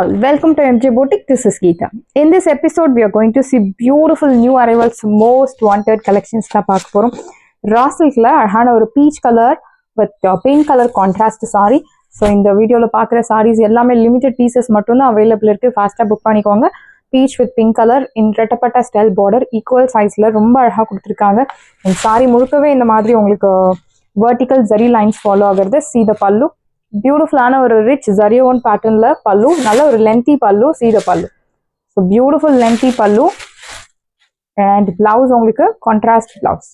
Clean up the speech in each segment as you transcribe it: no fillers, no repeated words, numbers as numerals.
all, welcome to MJ Boutique. This is Geeta. In this episode, we are going to see beautiful new arrivals, most wanted collections. Raw silk la or peach color with pink color contrast saree. So in the video la paakra sarees ellame limited pieces mattum available irukku. Fast book panikonga. Peach with pink color in rettapatta style border, equal size la romba azhaga kuduthirukanga. And saree mulukave indha maadhiri ungalku vertical zari lines follow agirudhu. See the pallu. Beautiful or rich zari one pattern la pallu, nalla or lengthy pallu, see the pallu. So beautiful lengthy pallu and blouse ungalku contrast blouse.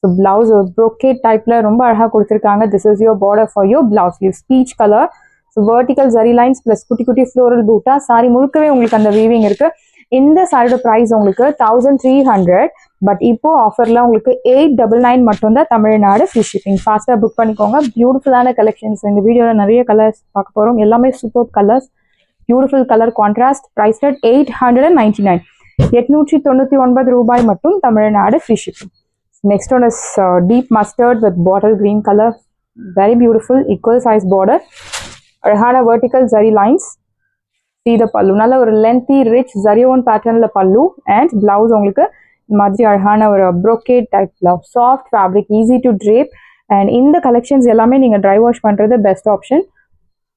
So blouse or brocade type la romba azhaga kuduthirukanga. This is your border for your blouse sleeves, peach color. So vertical zari lines plus kutti floral butta. Saree mulukave ungalku and weaving irukku. In the saree price ungalku 1300, but இப்போ ஆஃபர்ல உங்களுக்கு 899 மட்டும் தான் Tamil Nadu free shipping. ஃபாஸ்டா book பண்ணிக்கோங்க. பியூட்டிஃபுல்லான collections இந்த வீடியோல நிறைய கலர்ஸ் பார்க்க போறோம். எல்லாமே super colours, beautiful colour contrast. Price at 899, 899 ரூபாய் மட்டும் Tamil Nadu free shipping. Next one is deep mustard with bottle green color, very beautiful, equal size border, அழகான vertical zari lines. See the pallu, நல்ல ஒரு lengthy rich zari one pattern la pallu and blouse உங்களுக்கு இந்த மாதிரி அழகான ஒரு brocade type blouse, soft fabric, easy to drape. And இந்த collections எல்லாமே நீங்க dry wash பண்றது best option.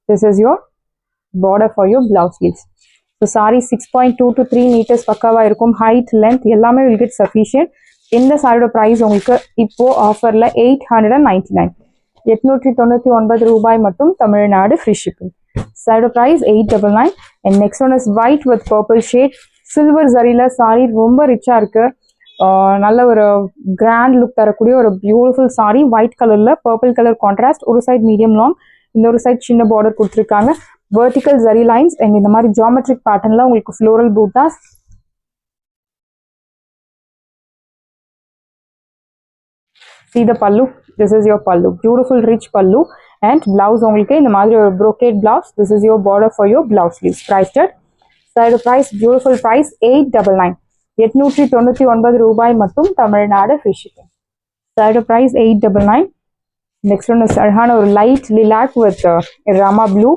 This is your border for your blouse sleeves. So saree 6.2 to 3 meters பக்காவா இருக்கும். height length எல்லாமே will get sufficient. இந்த சாரியோட price உங்களுக்கு இப்போ ஆஃபர்ல 899, 899 ரூபாய் மட்டும் தமிழ்நாடு ஃப்ரீ ஷிப்பிங். சாரியோட price 899. and next one is white with purple shade, silver zariல saree ரொம்ப ரிச்சா இருக்கு. நல்ல ஒரு கிராண்ட் லுக் தரக்கூடிய ஒரு பியூட்டிஃபுல் சாரி, ஒயிட் கலர்ல பர்பிள் கலர் கான்ட்ராஸ்ட். ஒரு சைட் மீடியம் லாங், இன்னொரு சைட் சின்ன பார்டர் கொடுத்துருக்காங்க. வெர்டிக்கல் ஜரி லைன்ஸ் அண்ட் இந்த மாதிரி ஜியோமெட்ரிக் பேட்டர்ன்ல உங்களுக்கு floral buttas. See the pallu, this is your pallu, beautiful rich pallu and blouse உங்களுக்கு இந்த மாதிரி ஒரு brocade blouse. This is your border for your blouse sleeves. Priced at side price, beautiful price 899, 899 ரூபாய் மட்டும் Tamil Nadu free shipping. Side price 899. Next one அழகான ஒரு light lilac with Rama blue,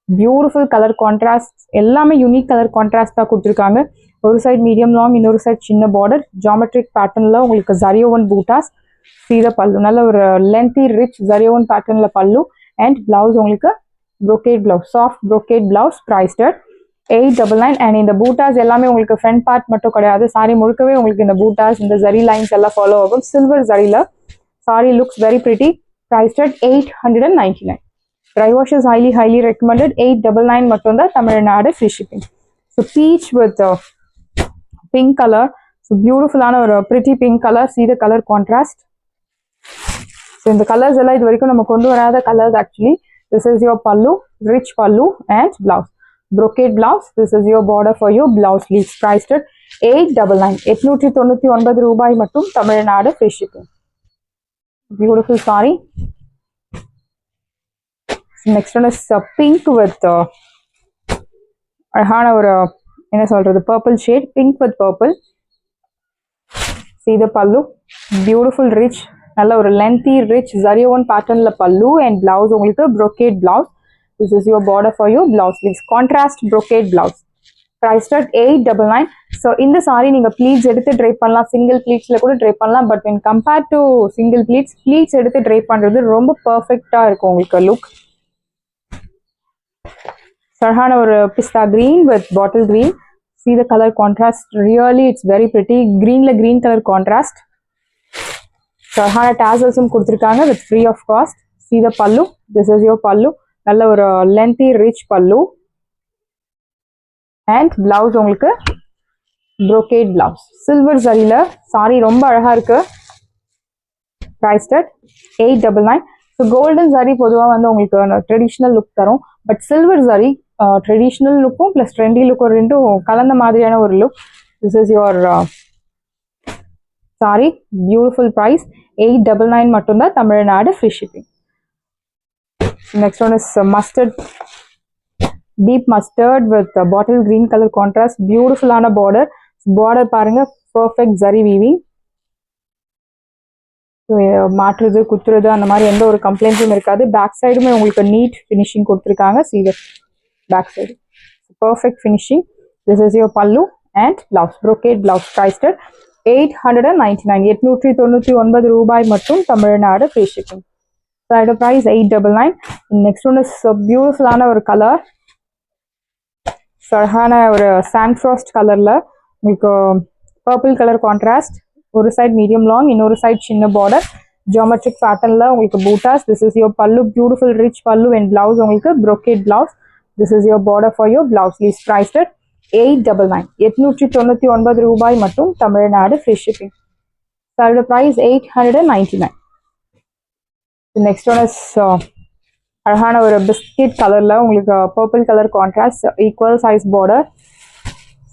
beautiful colour contrast. எல்லாமே unique colour contrast தான் கொடுத்துருக்காங்க. ஒரு side medium long, இன்னொரு side சின்ன பார்டர், ஜியோமெட்ரிக் பேட்டர்ன்ல உங்களுக்கு ஜரியோவன் பூட்டாஸ். சீத பல்லு, நல்ல ஒரு லென்த்தி ரிச் ஜரியோவன் பேட்டர்ன்ல பல்லு அண்ட் பிளவுஸ் உங்களுக்கு brocade blouse, soft brocade blouse. Priced at 899. and இந்த பூட்டாஸ் எல்லாமே உங்களுக்கு ஃப்ரண்ட் பார்ட் மட்டும் கிடையாது, சாரி முழுக்கவே உங்களுக்கு இந்த பூட்டாஸ், இந்த ஜரி லைன்ஸ் எல்லாம் ஃபாலோ ஆகும். சில்வர் ஜரில sari looks very pretty. Priced at 899. Dry wash is highly recommended. 899 மட்டும் தான் Tamil Nadu free shipping. So peach with pink colour, so பியூட்டிஃபுல்லான ஒரு pretty pink colour. see the color contrast. So இந்த கலர்ஸ் எல்லாம் இது வரைக்கும் நம்ம கொண்டு வராத colours actually. This is your pallu, rich pallu and blouse, brocade blouse. This is your border for your blouse sleeves. Priced at 899, 899 ரூபாய் மட்டும் Tamil Nadu free shipping. Beautiful saree. Next one is pink with அழகான ஒரு என்ன சொல்றது purple shade, pink with purple. See the pallu, beautiful rich, நல்ல ஒரு lengthy rich zariyovan patternல pallu and blouse உங்களுக்கு brocade blouse. This is your border for your blouse sleeves, contrast brocade blouse. Priced at 899. So இந்த saree நீங்க pleats எடுத்து drape பண்ணலாம், single pleatsல கூட drape பண்ணலாம். but when compared to single pleats, pleats எடுத்து drape பண்றது ரொம்ப perfectா இருக்கும் உங்களுக்கு look. சரஹான ஒரு pista green with bottle green. See the color contrast, really it's very pretty. greenல green color contrast. சரஹான tasselsum கொடுத்திருக்காங்க with free of cost. See the pallu, this is your pallu, நல்ல ஒரு lengthy rich pallu and blouse உங்களுக்கு brocade blouse, silver zariல saree ரொம்ப அழகா இருக்கு. priced at 899. so golden zari பொதுவா வந்து உங்களுக்கு ட்ரெடிஷனல் லுக் தரும், பட் சில்வர் zari ட்ரெடிஷனல் லுக்கும் பிளஸ் ட்ரெண்டி லுக்கும் ரெண்டும் கலந்த மாதிரியான ஒரு look. this is your saree, beautiful price 899 மட்டும் தான் Tamil Nadu free shipping. Next one is mustard, deep mustard with bottle green color contrast, beautiful ஆன border. border பாருங்க perfect zari weaving. மாற்றுறது குத்துறது அந்த மாதிரி எந்த ஒரு கம்ப்ளைண்ட்ஸும் இருக்காது. பேக் சைடுமே உங்களுக்கு நீட் ஃபினிஷிங் கொடுத்துருக்காங்க. see the back side. perfect finishing. This is your pallu and blouse, brocade blouse, priced at 899. 899 ரூபாய் மட்டும் Tamil Nadu free shipping. Side price 899. Next one is a beautiful ஒரு color. அழகான ஒரு சாண்ட் ஃப்ராஸ்ட் கலர்ல உங்களுக்கு பர்பிள் கலர் கான்ட்ராஸ்ட், ஒரு side medium long, இன்னொரு side சின்ன பார்டர், ஜியோமெட்ரிக் பேட்டர்ன்ல உங்களுக்கு buttas. This is your pallu, beautiful rich pallu and blouse உங்களுக்கு brocade blouse. This is your border for your blouse. Least priced 899. 899 ரூபாய் மட்டும் Tamil Nadu free shipping. Side price 899. The next one is அழகான ஒரு biscuit கலர்ல உங்களுக்கு purple colour contrast, equal size border.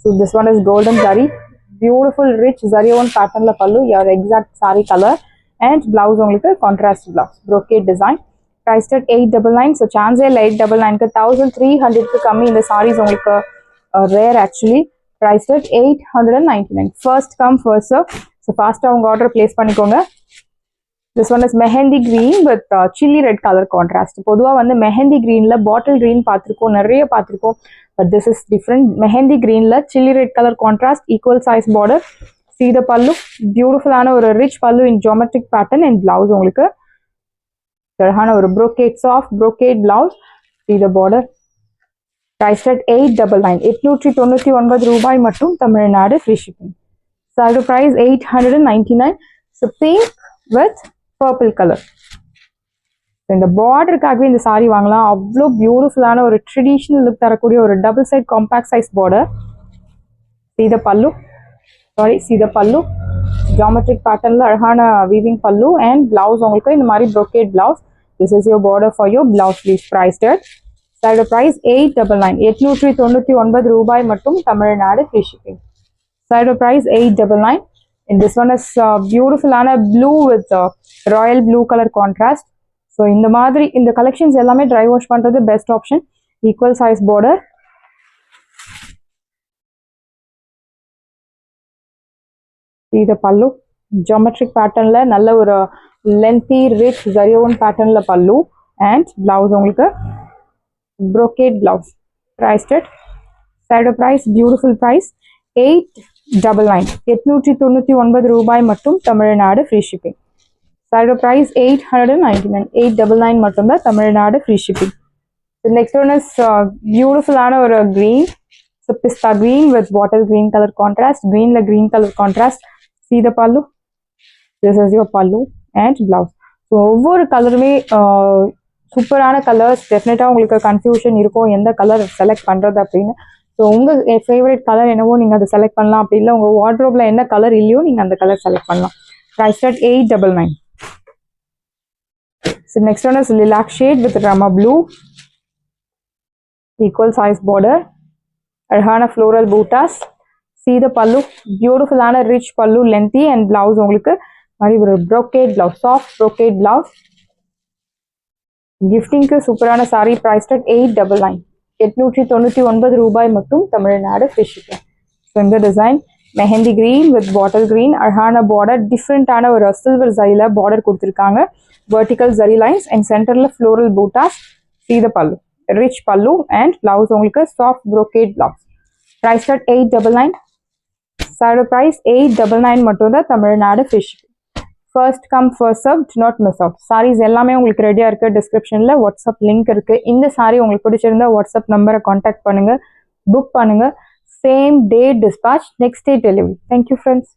So this one is golden zari, beautiful rich zari one பேட்டர்ன்ல pallu, your exact sari colour and blouse உங்களுக்கு contrast blouse, brocade design. Priced at 899. So சான்ஸே இல்லை 899க்கு 1300க்கு கம்மி இந்த சாரீஸ் உங்களுக்கு rare actually. Priced at 899. First come first serve. So ஃபாஸ்ட்டாக உங்கள் ஆர்டர் பிளேஸ் பண்ணிக்கோங்க. This one is mehendi green with chilli red color contrast. பொதுவாக வந்து மெஹந்தி greenல பாட்டில் green பார்த்துருக்கோம், நிறைய பார்த்துருக்கோம். But this is different. Mehndi greenல chilli red color contrast, equal size border. See the pallu, பியூட்டிஃபுல்லான ஒரு ரிச் பல்லு இன் ஜியோமெட்ரிக் பேட்டர்ன் அண்ட் பிளவுஸ் உங்களுக்கு அழகான ஒரு brocade, soft brocade blouse. See the border. Priced at 899. 899 ரூபாய் மட்டும் Tamil Nadu free shipping. Side price 899. So pink with purple color. இந்த பார்டருக்காகவே இந்த சாரி வாங்கலாம். அவ்வளோ பியூட்டிஃபுல்லான ஒரு ட்ரெடிஷ்னல் லுக் தரக்கூடிய ஒரு double side compact size border. சீத பல்லு, சீத பல்லு ஜியோமெட்ரிக் பேட்டர்ன்ல அழகான வீவிங் பல்லு அண்ட் பிளவுஸ் உங்களுக்கு இந்த மாதிரி brocade blouse. This is your border for your blouse. Please priced at side price 899. 899 ரூபாய் மட்டும் Tamil Nadu free shipping. Side price 899. And this one is beautiful blue with royal blue color contrast. So இந்த மாதிரி இந்த collections எல்லாமே dry wash பண்றது best option. Equal size border. See the pallu, geometric patternல நல்ல ஒரு lengthy rich zarion patternல pallu and blouse உங்களுக்கு brocade blouse. Priced at side price, beautiful price 899. 899 ரூபாய் மட்டும் Tamil Nadu free shipping. Side price 899. 899 மட்டும் தான் Tamil Nadu free shipping. Next one is பியூட்டிஃபுல்லான ஒரு green. So pista green with bottle green color contrast. Greenல green color contrast. See the pallu. This is your pallu and blouse. So ஒவ்வொரு கலருமே சூப்பரான colours. டெஃபினட்டாக உங்களுக்கு confusion இருக்கும் எந்த கலர் செலக்ட் பண்ணுறது அப்படின்னு. ஸோ உங்கள் ஃபேவரட் கலர் என்னவோ நீங்கள் அதை செலக்ட் பண்ணலாம். அப்படி இல்லை உங்கள் வார்ட்ரோப்பில் என்ன கலர் இல்லையோ நீங்கள் அந்த கலர் செலக்ட் பண்ணலாம். Price at 899. So next one is lilac shade with rama blue, equal size border, அழகான floral buttas. See the pallu, பியூட்டிஃபுல்லான rich pallu, lengthy and blouse உங்களுக்கு மாதிரி ஒரு brocade blouse, soft brocade blouse. கிஃப்டிங்க்கு சூப்பரான சாரி. Price at 899. 899 ரூபாய் மட்டும் Tamil Nadu free shipping. So இந்த design mehndi green with bottle green, அழகான பார்டர், டிஃப்ரெண்டான ஒரு சில்வர் ஜரியில் பார்டர் கொடுத்துருக்காங்க, வெர்டிக்கல் ஜரி லைன்ஸ் அண்ட் சென்டரில் floral buttas. See the pallu, rich pallu and blouse உங்களுக்கு soft brocade blouse. Price at 899. Side price 899 மட்டும் தான் Tamil Nadu free shipping. First come first serve, do not miss out. Saris எல்லாமே உங்களுக்கு ரெடியாக இருக்குது. டிஸ்கிரிப்ஷனில் வாட்ஸ்அப் லிங்க் இருக்குது. இந்த சாரி உங்களுக்கு பிடிச்சிருந்தா வாட்ஸ்அப் நம்பரை காண்டாக்ட் பண்ணுங்கள், புக் பண்ணுங்கள். Same day dispatch, next day delivery. Thank you friends.